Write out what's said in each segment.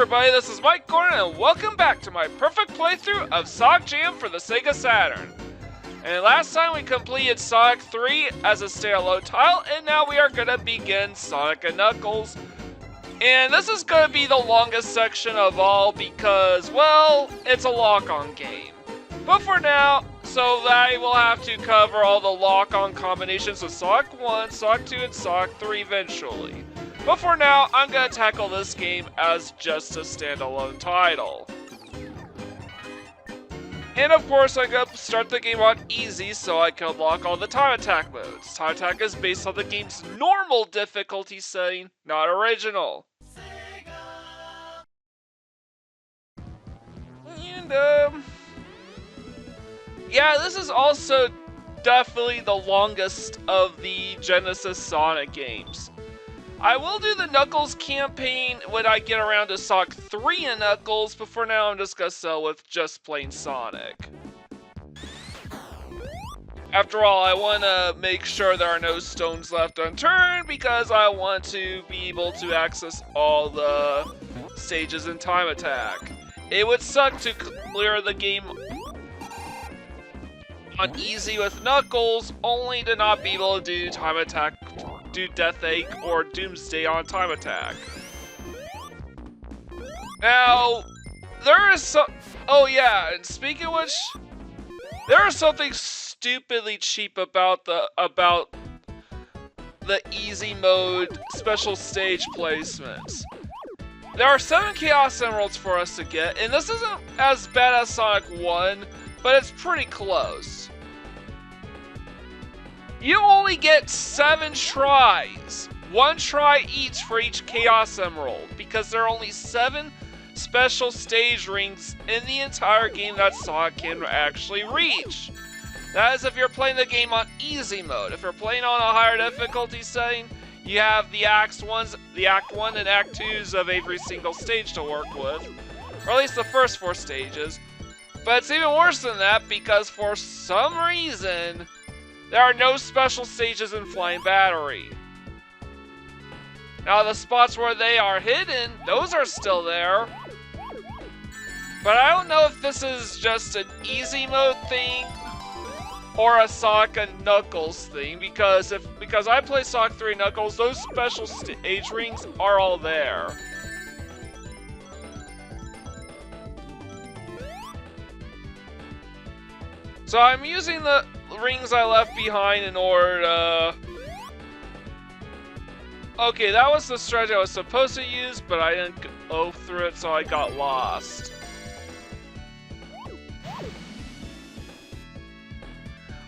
everybody, this is Mike Gordon and welcome back to my perfect playthrough of Sonic Jam for the Sega Saturn. And last time we completed Sonic 3 as a standalone title, and now we are going to begin Sonic & Knuckles. And this is going to be the longest section of all because, well, it's a lock-on game. But for now, so I will have to cover all the lock-on combinations of Sonic 1, Sonic 2, and Sonic 3 eventually. But for now, I'm going to tackle this game as just a standalone title. And of course, I'm going to start the game on easy so I can unlock all the time attack modes. Time attack is based on the game's normal difficulty setting, not original. And yeah, this is also definitely the longest of the Genesis Sonic games. I will do the Knuckles campaign when I get around to Sonic 3 and Knuckles, but for now I'm just gonna sell with just plain Sonic. After all, I want to make sure there are no stones left unturned because I want to be able to access all the stages in Time Attack. It would suck to clear the game on easy with Knuckles, only to not be able to do Time Attack, do Death Egg, or Doomsday on Time Attack. Now, there is some. Oh yeah, and speaking of which, there is something stupidly cheap about the easy mode special stage placements. There are 7 Chaos Emeralds for us to get, and this isn't as bad as Sonic 1, but it's pretty close. You only get 7 tries, 1 try each for each Chaos Emerald, because there are only 7 special stage rings in the entire game that Sonic can actually reach. That is if you're playing the game on easy mode. If you're playing on a higher difficulty setting, you have the Act 1 and Act 2s of every single stage to work with, or at least the first 4 stages. But it's even worse than that because for some reason, there are no special stages in Flying Battery. Now the spots where they are hidden, those are still there. But I don't know if this is just an easy mode thing or a Sonic and Knuckles thing, because I play Sonic 3 and Knuckles, those special stage rings are all there. So I'm using the rings I left behind in order to... Okay, that was the strategy I was supposed to use, but I didn't go through it, so I got lost.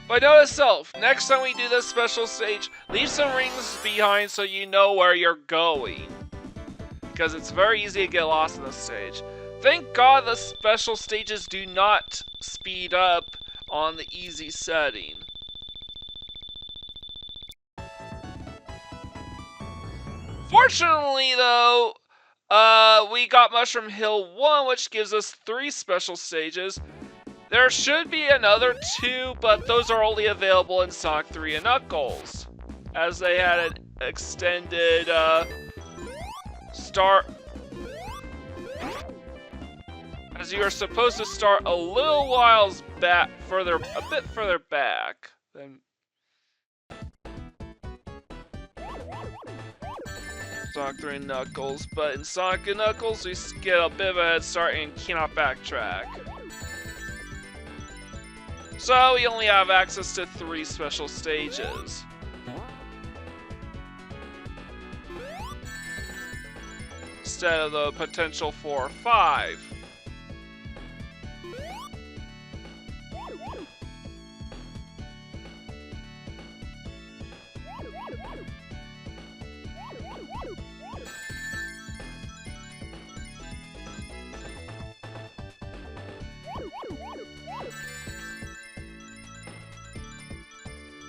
But note to self, next time we do this special stage, leave some rings behind so you know where you're going. Because it's very easy to get lost in this stage. Thank God the special stages do not speed up on the easy setting. Fortunately though, we got Mushroom Hill 1, which gives us 3 special stages. There should be another 2, but those are only available in Sonic 3 and Knuckles, as they had an extended start. As you are supposed to start a little whiles back, a bit further back than Sonic 3 and Knuckles, but in Sonic and Knuckles we get a bit of a head start and cannot backtrack. So we only have access to 3 special stages. Instead of the potential for 5.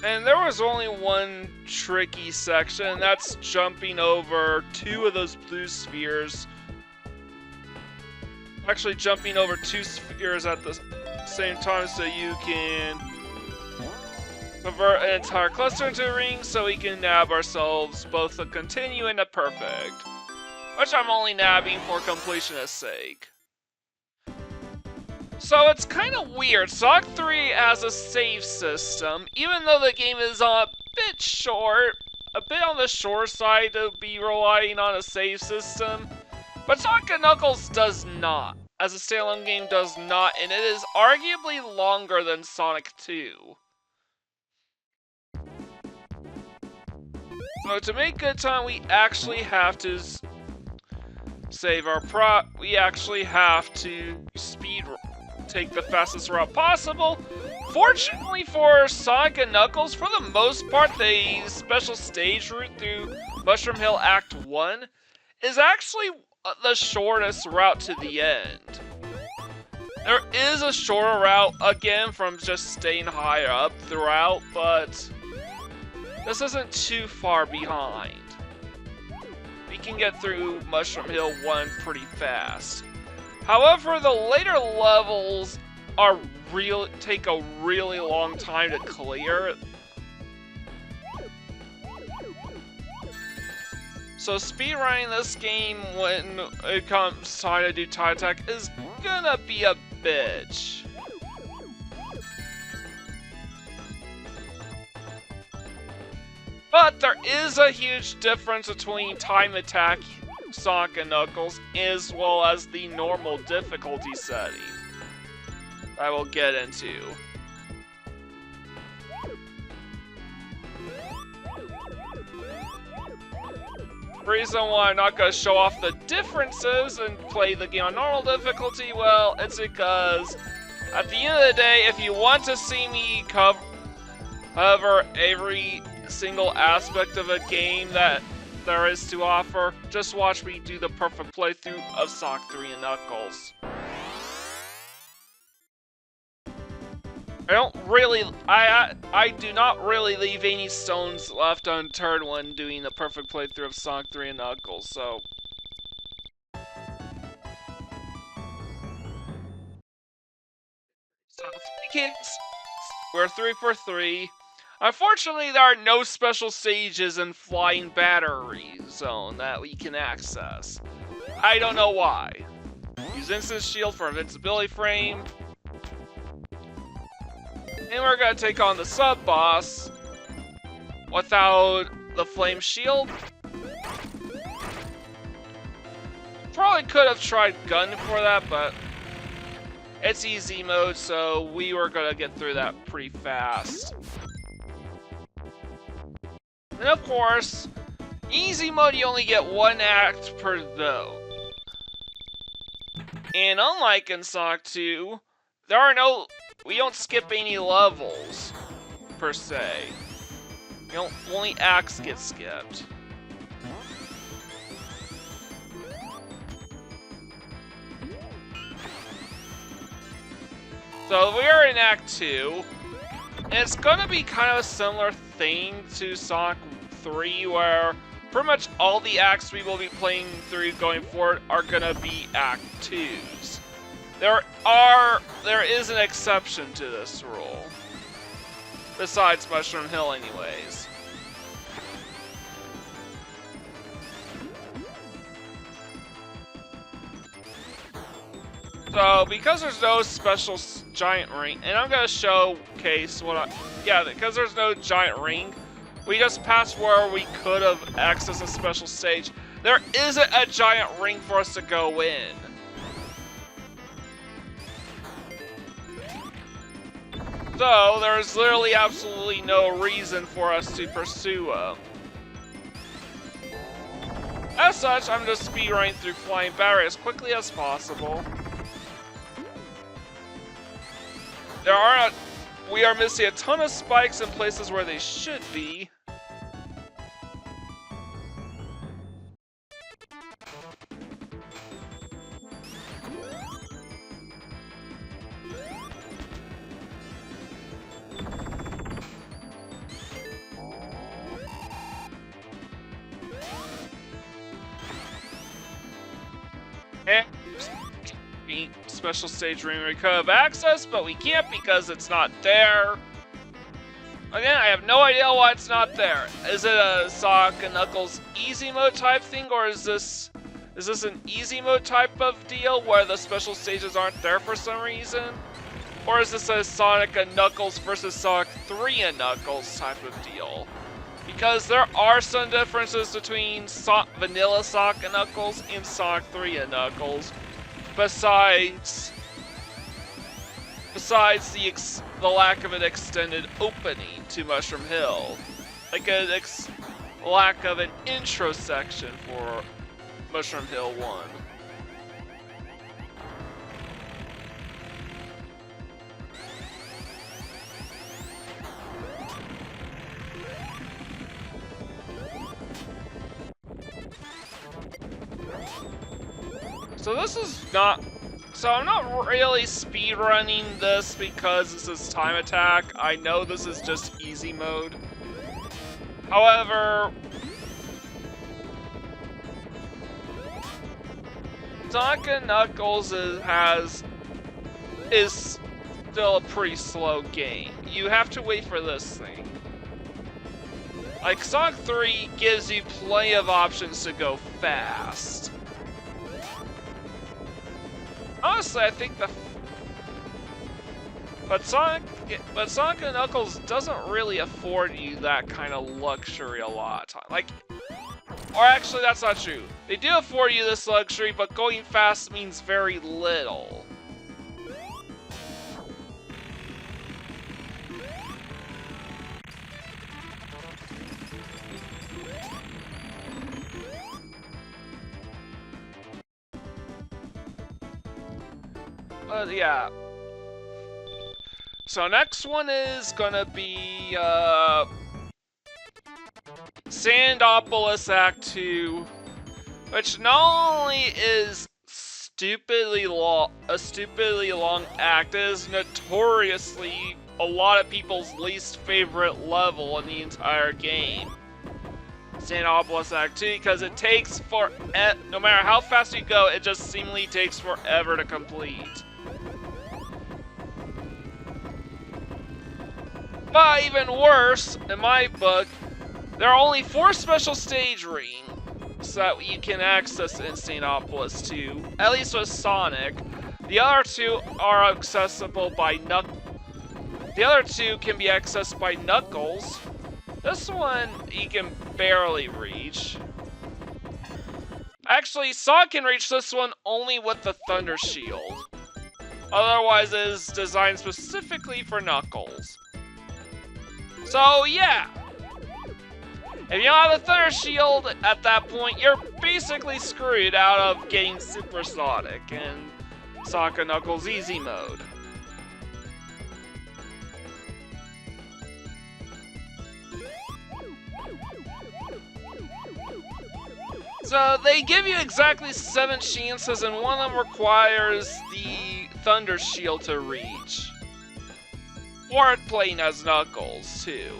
And there was only one tricky section, and that's jumping over 2 of those blue spheres. Actually jumping over 2 spheres at the same time so you can convert an entire cluster into a ring so we can nab ourselves both a continue and a perfect. which I'm only nabbing for completionist's sake. So it's kind of weird. Sonic 3 has a save system, even though the game is a bit short, a bit on the short side to be relying on a save system, but Sonic & Knuckles does not, as a standalone game does not, and it is arguably longer than Sonic 2. So to make good time, we actually have to save our we actually have to take the fastest route possible. Fortunately for Sonic & Knuckles, for the most part, the special stage route through Mushroom Hill Act 1 is actually the shortest route to the end. There is a shorter route, again, from just staying higher up throughout, but this isn't too far behind. We can get through Mushroom Hill 1 pretty fast. However, the later levels take a really long time to clear. So speedrunning this game when it comes time to do time attack is gonna be a bitch. But there is a huge difference between time attack Sonic & Knuckles as well as the normal difficulty setting I will get into. The reason why I'm not going to show off the differences and play the game on normal difficulty, well, it's because at the end of the day, if you want to see me cover every single aspect of a game that there is to offer, just watch me do the perfect playthrough of Sonic 3 and Knuckles. I do not really leave any stones left unturned when doing the perfect playthrough of Sonic 3 and Knuckles, so we're 3 for 3. Unfortunately, there are no special stages in Flying Battery Zone that we can access. I don't know why. Use Instant Shield for Invincibility Frame. And we're gonna take on the sub-boss without the Flame Shield. Probably could have tried Gun for that, but it's easy mode, so we were gonna get through that pretty fast. And of course, easy mode you only get one act per though. And unlike in Sonic 2, we don't skip any levels, per se. Only acts get skipped. So we are in Act 2, and it's gonna be kind of a similar thing to Sonic 3, where pretty much all the acts we will be playing through going forward are gonna be Act 2s. There is an exception to this rule. Besides Mushroom Hill anyways. So, because there's no special giant ring, and I'm gonna showcase because there's no giant ring, we just passed where we could have accessed a special stage. There isn't a giant ring for us to go in. So, there's literally absolutely no reason for us to pursue them. As such, I'm just speedrunning through Flying Battery as quickly as possible. We are missing a ton of spikes in places where they should be. And special stage ring we could have access, but we can't because it's not there. Again, I have no idea why it's not there. Is it a Sonic & Knuckles easy mode type thing, or is this Is this an easy mode type of deal where the special stages aren't there for some reason? Or is this a Sonic and Knuckles versus Sonic 3 and Knuckles type of deal? Because there are some differences between Vanilla Sonic and Knuckles and Sonic 3 and Knuckles, besides the lack of an extended opening to Mushroom Hill, like a lack of an intro section for Mushroom Hill 1. So this is not... So I'm not really speedrunning this because this is Time Attack. I know this is just easy mode. However, Sonic and Knuckles is still a pretty slow game. You have to wait for this thing. Like, Sonic 3 gives you plenty of options to go fast. Honestly, I think but Sonic and Knuckles doesn't really afford you that kind of luxury a lot of time. Like, or actually, that's not true. They do afford you this luxury, but going fast means very little. Yeah. So next one is gonna be Sandopolis Act 2, which not only is a stupidly long act, it is notoriously a lot of people's least favorite level in the entire game. Sandopolis Act 2, because it takes no matter how fast you go, it just seemingly takes forever to complete. But even worse, in my book, there are only 4 special stage rings that you can access in Sandopolis 2, at least with Sonic. The other 2 are accessible by The other 2 can be accessed by Knuckles. This one he can barely reach. Actually, Sonic can reach this one only with the Thunder Shield. Otherwise, it is designed specifically for Knuckles. So yeah, if you don't have the Thunder Shield at that point, you're basically screwed out of getting Super Sonic in Sonic and Knuckles Easy Mode. So they give you exactly 7 chances, and one of them requires the Thunder Shield to reach. Or playing as Knuckles, too.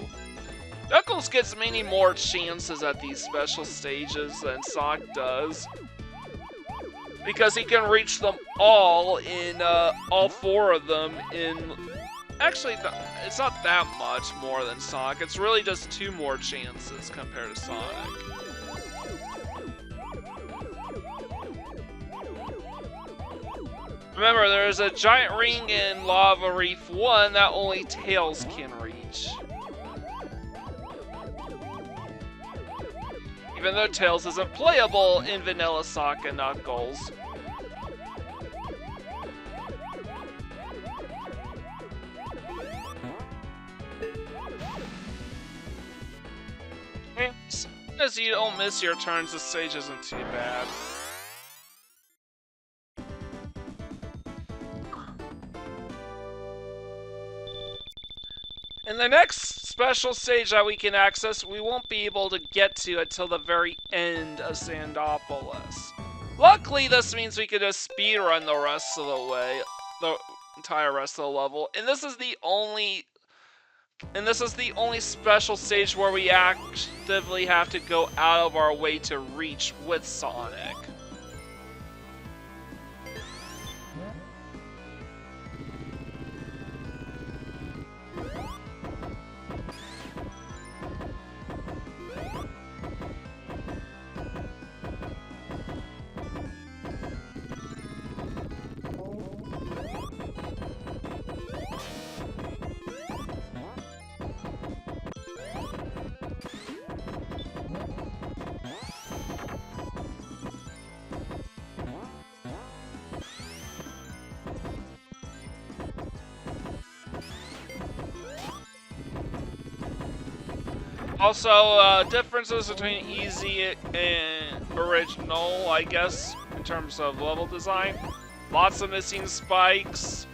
Knuckles gets many more chances at these special stages than Sonic does, because he can reach them all in, all 4 of them in... Actually, it's not that much more than Sonic. It's really just 2 more chances compared to Sonic. Remember, there's a giant ring in Lava Reef 1 that only Tails can reach. Even though Tails isn't playable in Vanilla Sonic and Knuckles. As long as you don't miss your turns, the stage isn't too bad. And the next special stage that we can access, we won't be able to get to until the very end of Sandopolis. Luckily, this means we can just speedrun the rest of the way, the entire rest of the level. And this is the only special stage where we actively have to go out of our way to reach with Sonic. Also, differences between easy and original, I guess, in terms of level design. Lots of missing spikes.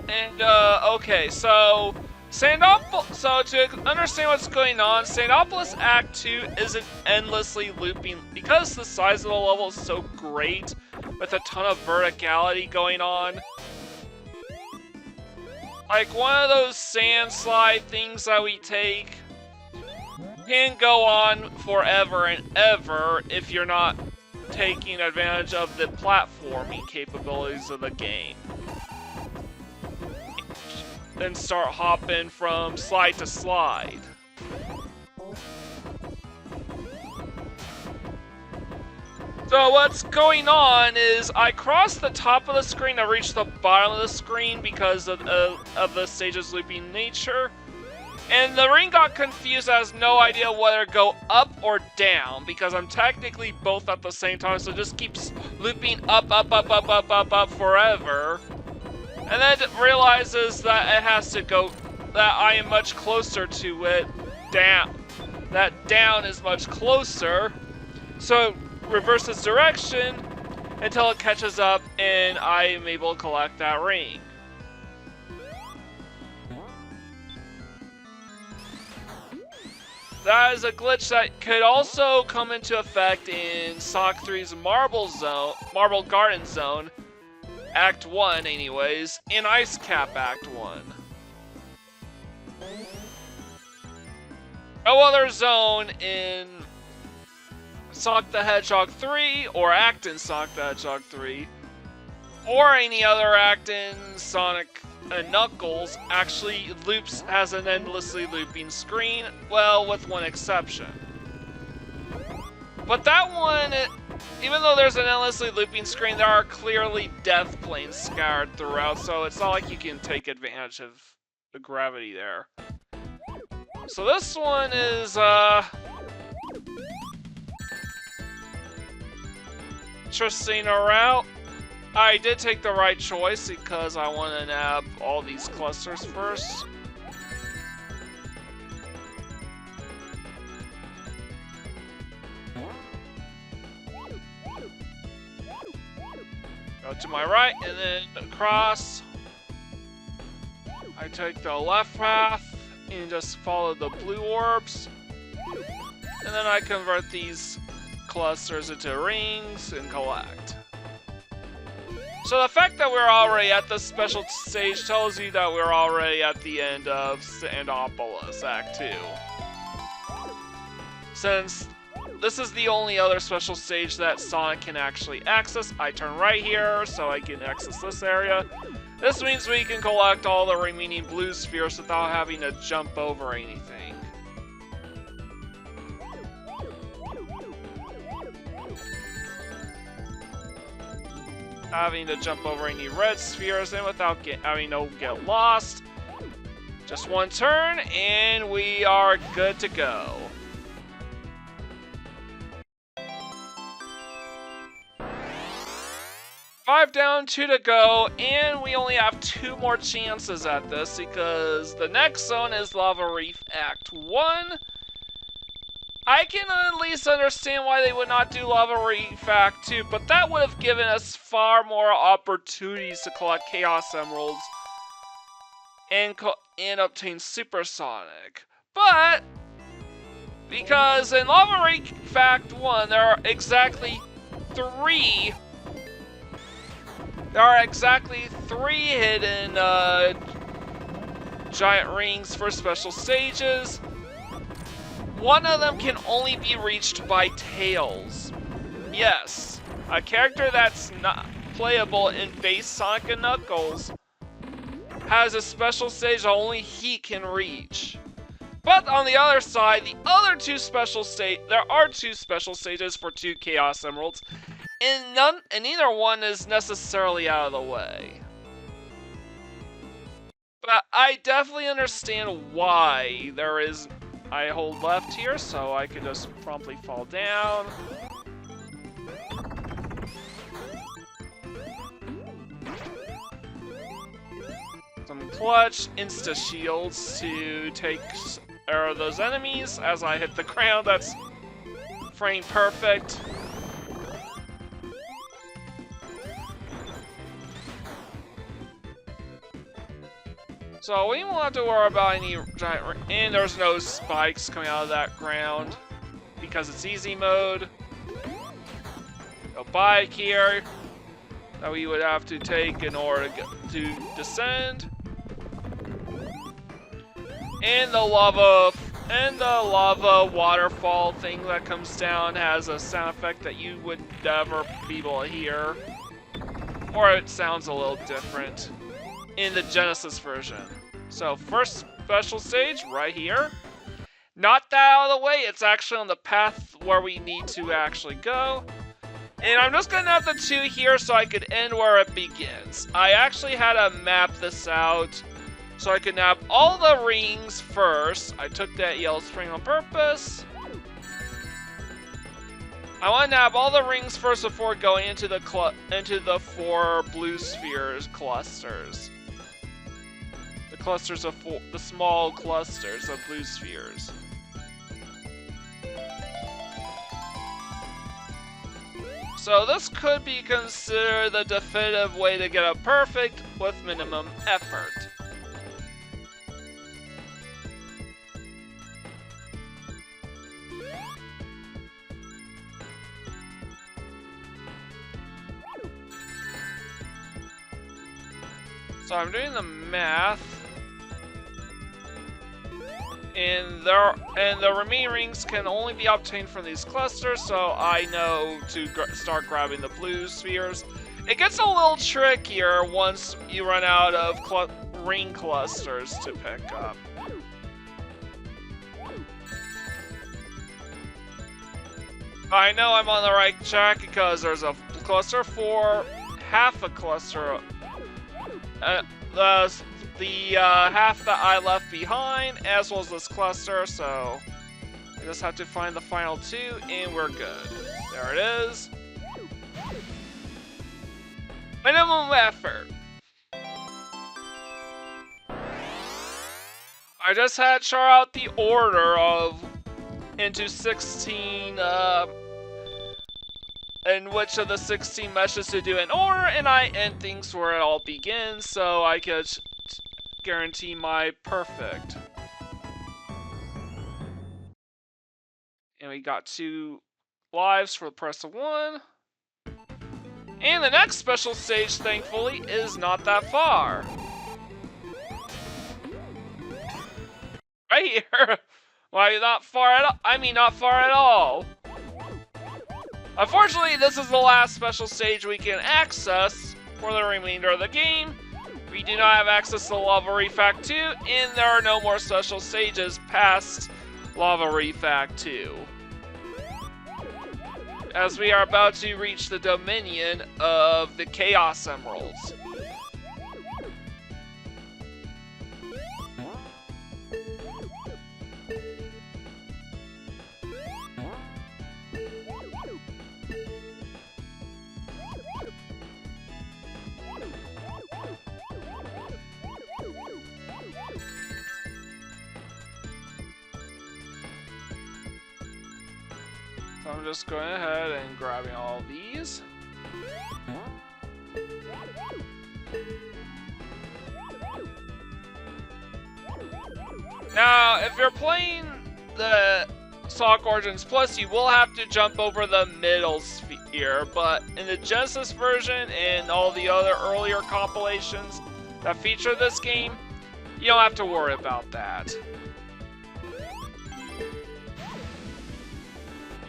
And, okay, so so to understand what's going on, Sandopolis Act 2 isn't endlessly looping because the size of the level is so great with a ton of verticality going on. Like one of those sand slide things that we take can go on forever and ever if you're not taking advantage of the platforming capabilities of the game. Then start hopping from slide to slide. So what's going on is I crossed the top of the screen to reach the bottom of the screen because of the stage's looping nature. And the ring got confused. I has no idea whether to go up or down because I'm technically both at the same time, so it just keeps looping up forever. And then it realizes that it has to go, that I am much closer to it, down. That down is much closer. So it reverses direction until it catches up and I am able to collect that ring. That is a glitch that could also come into effect in Sonic 3's Marble Garden Zone, Act 1 anyways, in Ice Cap Act 1. No other zone in Sonic the Hedgehog 3, or act in Sonic the Hedgehog 3, or any other act in Sonic and Knuckles actually has an endlessly looping screen, well, with one exception. But that one, even though there's an endlessly looping screen, there are clearly death planes scattered throughout, so it's not like you can take advantage of the gravity there. So this one is, interesting route. I did take the right choice because I want to nab all these clusters first. Go to my right and then across. I take the left path and just follow the blue orbs. And then I convert these clusters into rings and collect. So the fact that we're already at this special stage tells you that we're already at the end of Sandopolis Act 2. Since this is the only other special stage that Sonic can actually access, I turn right here so I can access this area. This means we can collect all the remaining blue spheres without having to jump over anything. Having to jump over any red spheres and without having to get lost. Just one turn and we are good to go. Five down, 2 to go, and we only have 2 more chances at this because the next zone is Lava Reef Act 1. I can at least understand why they would not do Lava Reef Act 2, but that would have given us far more opportunities to collect Chaos Emeralds and obtain Supersonic. But, because in Lava Reef Act 1, there are exactly 3 hidden giant rings for special stages. One of them can only be reached by Tails. Yes, a character that's not playable in base Sonic and Knuckles has a special stage that only he can reach. But on the other side, there are 2 special stages for 2 Chaos Emeralds, and neither one is necessarily out of the way. But I definitely understand why there is. I hold left here so I can just promptly fall down. Some clutch insta shields to take those enemies as I hit the ground. That's frame perfect. So we won't have to worry about any giant, and there's no spikes coming out of that ground because it's easy mode. A bike here that we would have to take in order to descend. And the lava waterfall thing that comes down has a sound effect that you would never be able to hear. Or it sounds a little different in the Genesis version. So first special stage right here. Not that out of the way, it's actually on the path where we need to actually go. And I'm just gonna have the 2 here so I could end where it begins. I actually had to map this out so I could nab all the rings first. I took that yellow string on purpose. I want to nab all the rings first before going into the 4 blue spheres clusters. The clusters of the small clusters of blue spheres. So this could be considered the definitive way to get a perfect with minimum effort. So I'm doing the math, and the remaining rings can only be obtained from these clusters, so I know to start grabbing the blue spheres. It gets a little trickier once you run out of ring clusters to pick up. I know I'm on the right track because there's a cluster for half a cluster. The half that I left behind, as well as this cluster, so I just have to find the final 2, and we're good. There it is. Minimum effort. I just had to chart out the order into 16, and which of the 16 meshes to do in order, and I end things where it all begins, so I could guarantee my perfect. And we got 2 lives for the press of 1. And the next special stage, thankfully, is not that far. Right here. Why, not far at all? I mean, not far at all. Unfortunately, this is the last special stage we can access for the remainder of the game. We do not have access to Lava Reef Act 2, and there are no more special stages past Lava Reef Act 2. As we are about to reach the dominion of the Chaos Emeralds. So I'm just going ahead and grabbing all of these. Now, if you're playing the Sonic Origins Plus, you will have to jump over the middle sphere, but in the Genesis version and all the other earlier compilations that feature this game, you don't have to worry about that.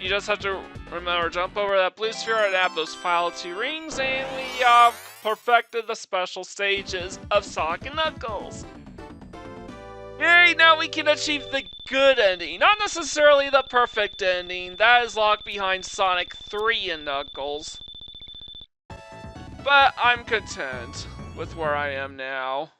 You just have to remember, jump over that blue sphere and add those final 2 rings, and we have perfected the special stages of Sonic and Knuckles. Yay, now we can achieve the good ending, not necessarily the perfect ending. That is locked behind Sonic 3 and Knuckles. But I'm content with where I am now.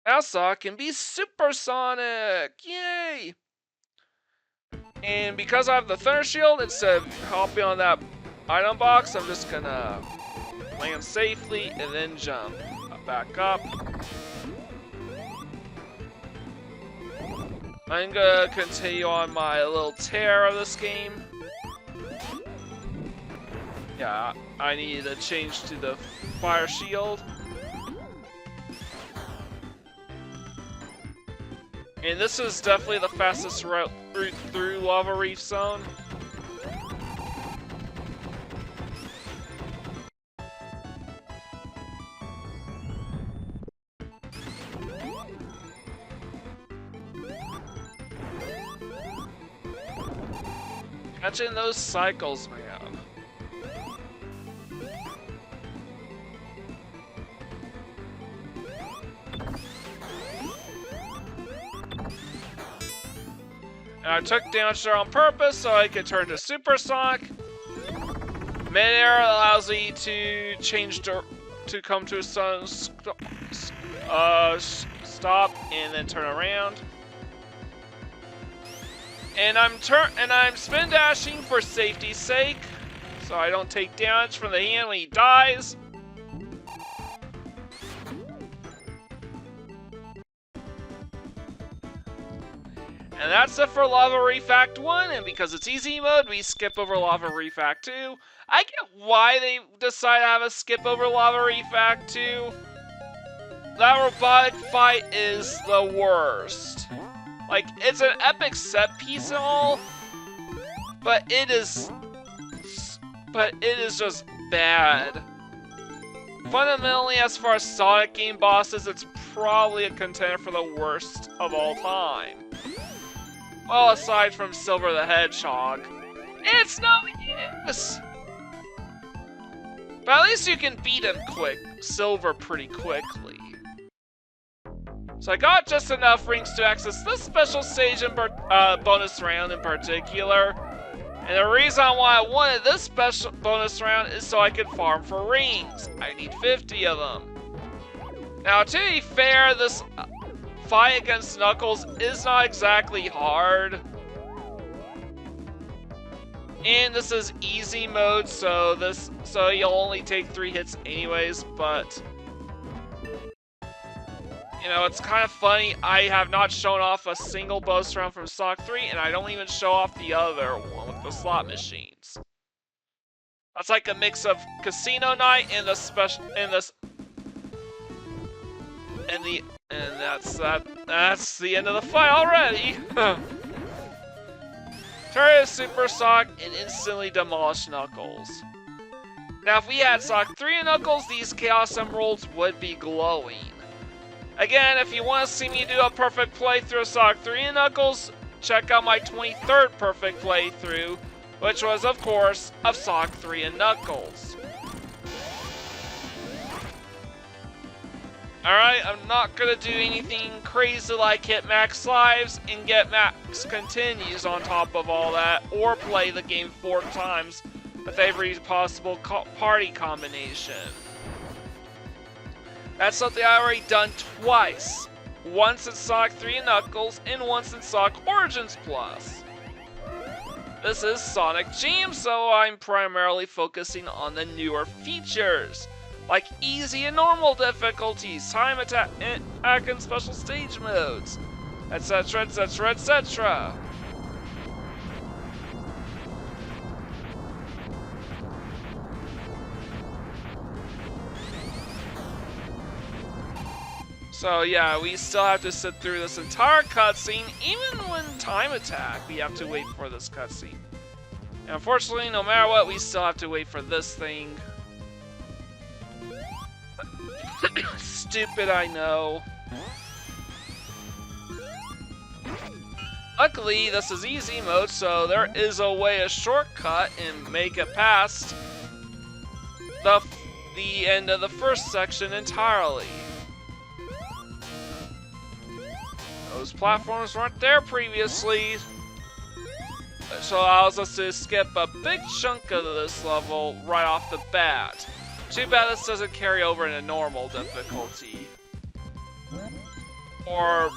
Now Sonic can be Supersonic! Yay! And because I have the Thunder Shield, instead of hopping on that item box, I'm just gonna land safely and then jump. Back up. I'm gonna continue on my little tear of this game. Yeah, I need to change to the fire shield. And this is definitely the fastest route through Lava Reef Zone. Catching those cycles, man. And I took damage there on purpose so I could turn to Supersonic. Midair allows me to change to come to a sudden stop and then turn around. And I'm spin dashing for safety's sake, so I don't take damage from the hand when he dies. And that's it for Lava Reef Act 1, and because it's easy mode, we skip over Lava Reef Act 2. I get why they decide to have a skip over Lava Reef Act 2. That robotic fight is the worst. Like, it's an epic set piece and all, but it is just bad. Fundamentally, as far as Sonic game bosses, it's probably a contender for the worst of all time. Well, aside from Silver the Hedgehog, it's no use. But at least you can beat him Silver pretty quickly. So I got just enough rings to access this special stage and bonus round in particular. And the reason why I wanted this special bonus round is so I could farm for rings. I need 50 of them. Now, to be fair, this fight against Knuckles is not exactly hard. And this is easy mode, so you'll only take 3 hits anyways, but you know, it's kind of funny, I have not shown off a single bonus round from Sonic 3, and I don't even show off the other one with the slot machines. That's like a mix of Casino Night and that's the end of the fight already. Turn to Super Sonic and instantly demolish Knuckles. Now, if we had Sonic 3 and Knuckles, these Chaos Emeralds would be glowing. Again, if you want to see me do a perfect playthrough of Sonic 3 and Knuckles, check out my 23rd perfect playthrough, which was, of course, of Sonic 3 and Knuckles. Alright, I'm not gonna do anything crazy like hit max lives and get max continues on top of all that, or play the game 4 times with every possible party combination. That's something I already done twice. Once in Sonic 3 and Knuckles, and once in Sonic Origins Plus. This is Sonic Jam, so I'm primarily focusing on the newer features, like easy and normal difficulties, time attack and special stage modes, etc, etc, etc. So yeah, we still have to sit through this entire cutscene, even when time attack, we have to wait for this cutscene. And unfortunately, no matter what, we still have to wait for this thing. Stupid, I know. Luckily, this is easy mode, so there is a way to shortcut and make it past the end of the first section entirely. Those platforms weren't there previously, which allows us to skip a big chunk of this level right off the bat. Too bad this doesn't carry over into normal difficulty, or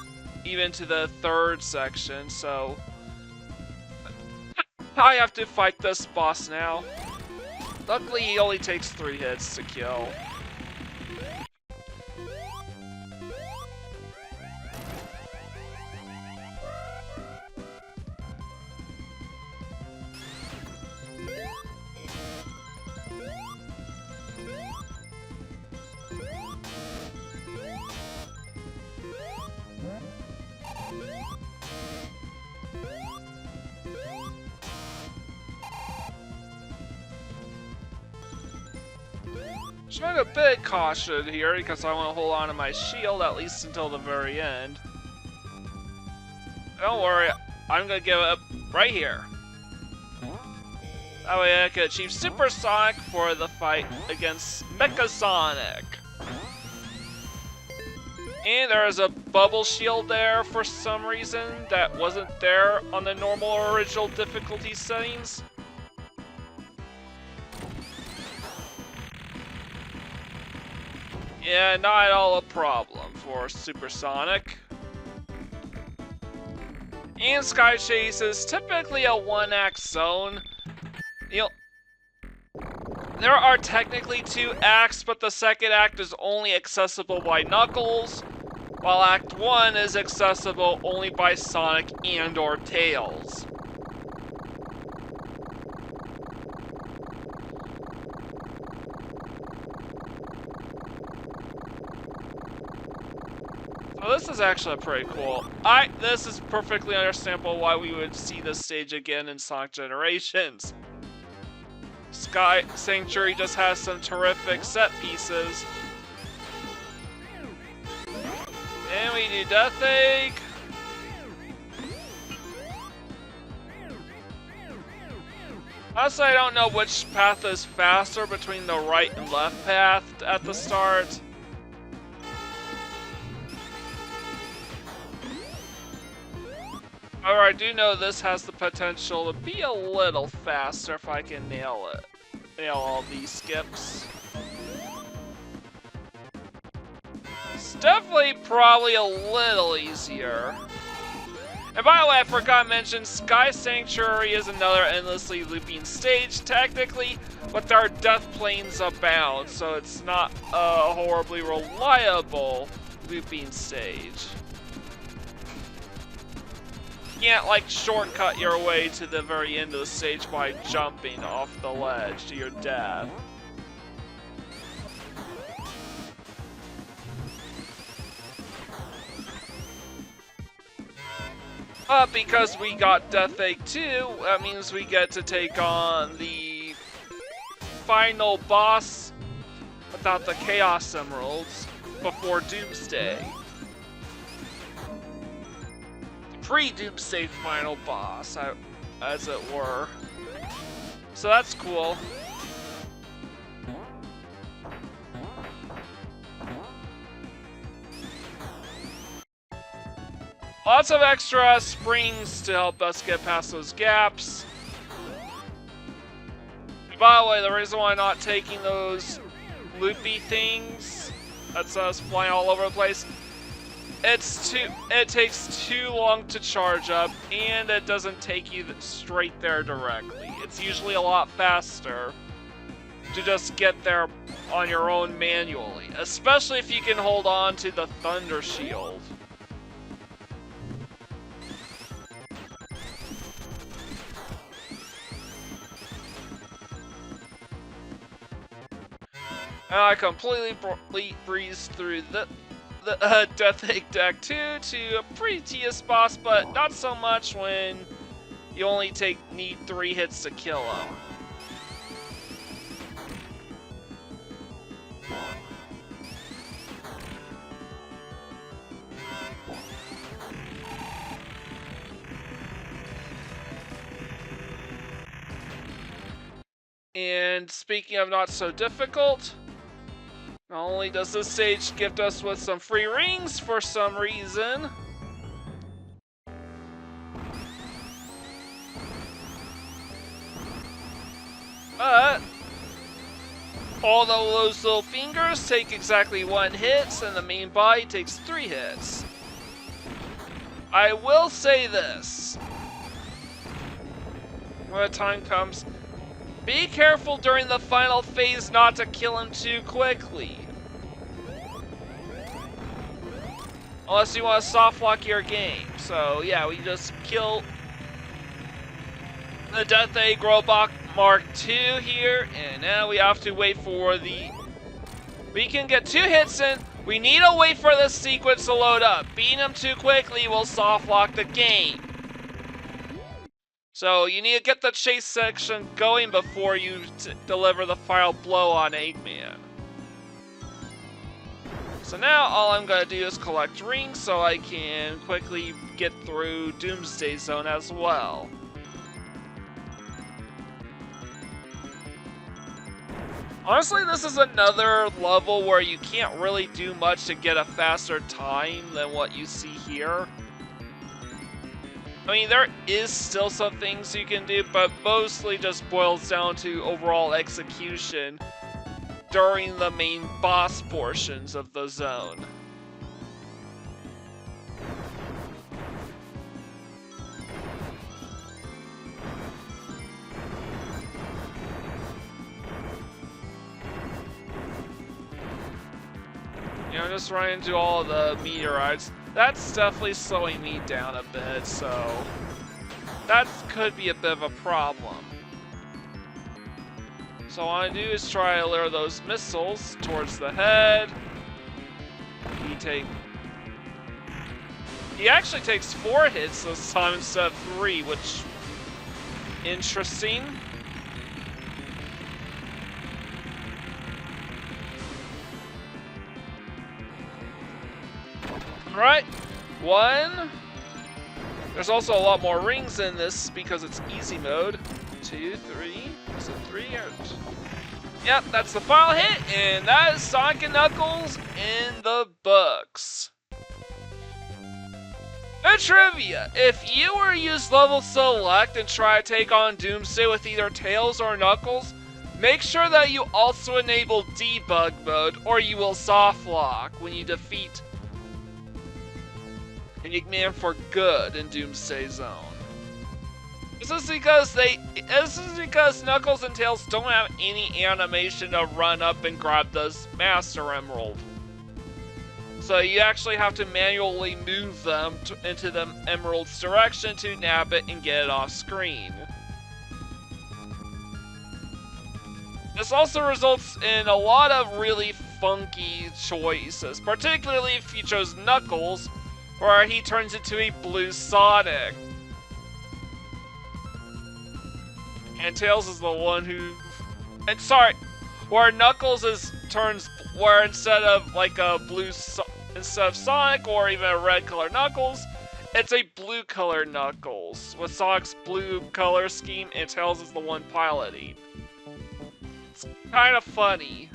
even to the 3rd section, so I have to fight this boss now. Luckily, he only takes 3 hits to kill. Showing a bit caution here because I want to hold on to my shield at least until the very end. Don't worry, I'm gonna give it right here. That way I can achieve Super Sonic for the fight against Mecha Sonic. And there is a bubble shield there for some reason that wasn't there on the normal or original difficulty settings. Yeah, not at all a problem for Super Sonic. And Sky Chase is typically a one-act zone. You know, there are technically 2 acts, but the second act is only accessible by Knuckles, while Act 1 is accessible only by Sonic and or Tails. So this is actually pretty cool. This is perfectly understandable why we would see this stage again in Sonic Generations. Sky Sanctuary just has some terrific set pieces. And we do Death Egg. Honestly, I don't know which path is faster between the right and left path at the start. However, I do know this has the potential to be a little faster if I can nail it. Nail all these skips. It's definitely probably a little easier. And by the way, I forgot to mention, Sky Sanctuary is another endlessly looping stage, technically, but there are death planes abound, so it's not a horribly reliable looping stage. You can't, like, shortcut your way to the very end of the stage by jumping off the ledge to your death. But because we got Death Egg 2, that means we get to take on the final boss without the Chaos Emeralds before Doomsday. Pre-Doomsday final boss, as it were. So that's cool. Lots of extra springs to help us get past those gaps. By the way, the reason why I'm not taking those loopy things, that's us flying all over the place, it takes too long to charge up, and it doesn't take you straight there directly. It's usually a lot faster to just get there on your own manually, especially if you can hold on to the Thunder Shield. And I completely breezed through the Death Egg Deck 2 to a pretty tedious boss, but not so much when you only need 3 hits to kill him. And speaking of not so difficult, not only does this stage gift us with some free rings for some reason, but although those little fingers take exactly 1 hit and the main body takes 3 hits, I will say this: when the time comes, be careful during the final phase not to kill him too quickly. Unless you want to soft lock your game. So yeah, we just kill the Death Egg Robot Mark II here, and now we have to wait for we can get 2 hits in. We need to wait for this sequence to load up. Beating him too quickly will soft lock the game. So you need to get the chase section going before you deliver the final blow on Eggman. So now all I'm going to do is collect rings so I can quickly get through Doomsday Zone as well. Honestly, this is another level where you can't really do much to get a faster time than what you see here. I mean, there is still some things you can do, but mostly just boils down to overall execution during the main boss portions of the zone. You know, just running into all the meteorites. That's definitely slowing me down a bit, so that could be a bit of a problem. So what I want to do is try to lure those missiles towards the head. He actually takes 4 hits this time instead of 3, which interesting. Alright, 1. There's also a lot more rings in this because it's easy mode. 2, 3. Is it 3 or 2? Yep, that's the final hit, and that is Sonic & Knuckles in the books. The trivia: if you were to use level select and try to take on Doomsday with either Tails or Knuckles, make sure that you also enable debug mode or you will soft lock when you defeat Eggman for good in Doomsday Zone. This is because Knuckles and Tails don't have any animation to run up and grab this Master Emerald. So you actually have to manually move them into the Emerald's direction to nab it and get it off screen. This also results in a lot of really funky choices, particularly if you chose Knuckles, where he turns into a blue Sonic. And Tails is the one who... where Knuckles where instead of like a instead of Sonic or even a red color Knuckles, it's a blue color Knuckles with Sonic's blue color scheme, and Tails is the one piloting. It's kind of funny.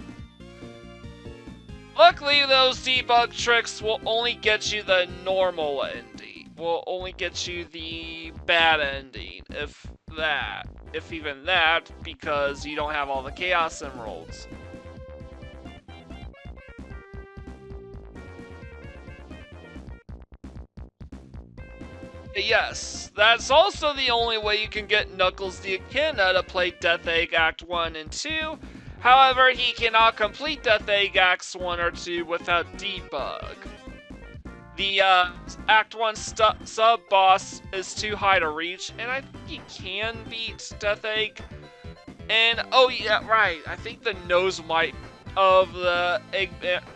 Luckily, those debug tricks will only get you the normal ending. Will only get you the bad ending, if even that, because you don't have all the Chaos Emeralds. Yes, that's also the only way you can get Knuckles the Echidna to play Death Egg Act 1 and 2. However, he cannot complete Death Egg Acts 1 or 2 without debug. The Act 1 sub-boss is too high to reach, and I think he can beat Death Egg. And, oh yeah, right, I think the nose might of the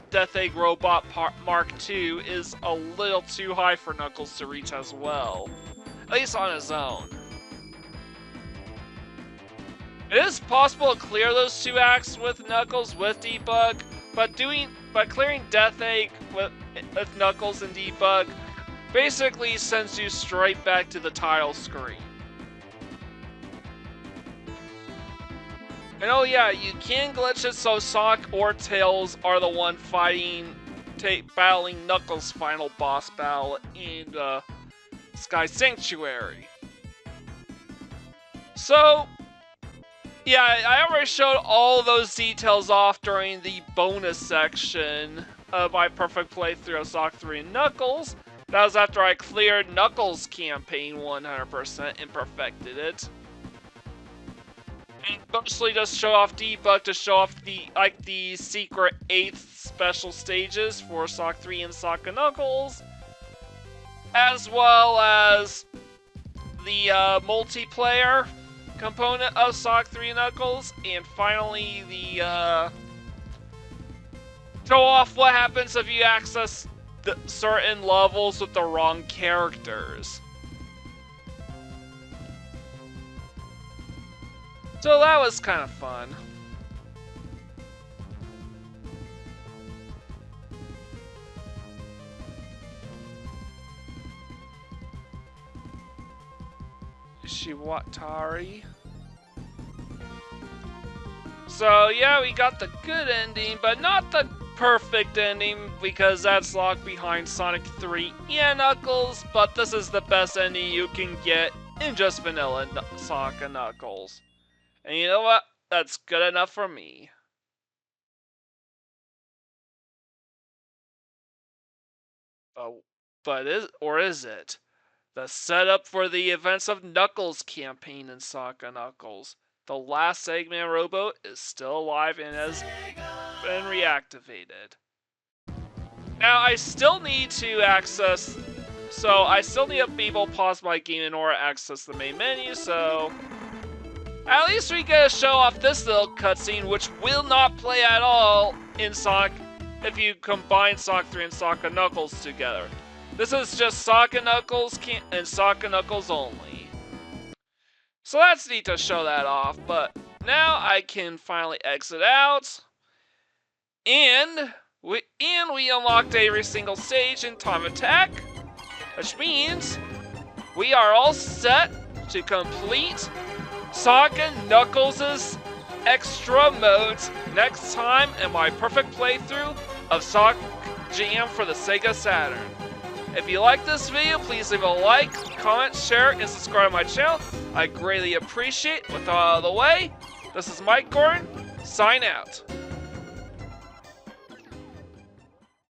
Death Egg Robot Mark II is a little too high for Knuckles to reach as well. At least on his own. It is possible to clear those 2 acts with Knuckles with debug, but clearing Death Egg with Knuckles and debug basically sends you straight back to the title screen. And oh yeah, you can glitch it so Sonic or Tails are the one battling Knuckles' final boss battle in Sky Sanctuary. So, yeah, I already showed all those details off during the bonus section of my perfect playthrough of Sonic 3 and Knuckles. That was after I cleared Knuckles' campaign 100% and perfected it. And mostly just show off debug to show off the secret 8th special stages for Sonic 3 and Sonic & Knuckles, as well as the multiplayer component of Sonic 3 and Knuckles, and finally the show off what happens if you access certain levels with the wrong characters. So that was kind of fun. Yoshiwatari. So yeah, we got the good ending, but not the perfect ending, because that's locked behind Sonic 3 and Knuckles, but this is the best ending you can get in just vanilla Sonic and Knuckles. And you know what? That's good enough for me. But is it? The setup for the events of Knuckles campaign in Sonic and Knuckles. The last Eggman rowboat is still alive and has been reactivated. Now I still need to access, so I still need to be able to pause my game in order to access the main menu, so at least we get to show off this little cutscene, which will not play at all in Sonic if you combine Sonic 3 and Sonic and Knuckles together. This is just Sonic and Knuckles and Sonic and Knuckles only. So that's neat to show that off, but now I can finally exit out. And we unlocked every single stage in Time Attack, which means we are all set to complete Sonic and Knuckles' extra modes next time in my perfect playthrough of Sonic Jam for the Sega Saturn. If you like this video, please leave a like, comment, share, and subscribe to my channel. I greatly appreciate it. With all out of the way, this is Mike Gordon, sign out.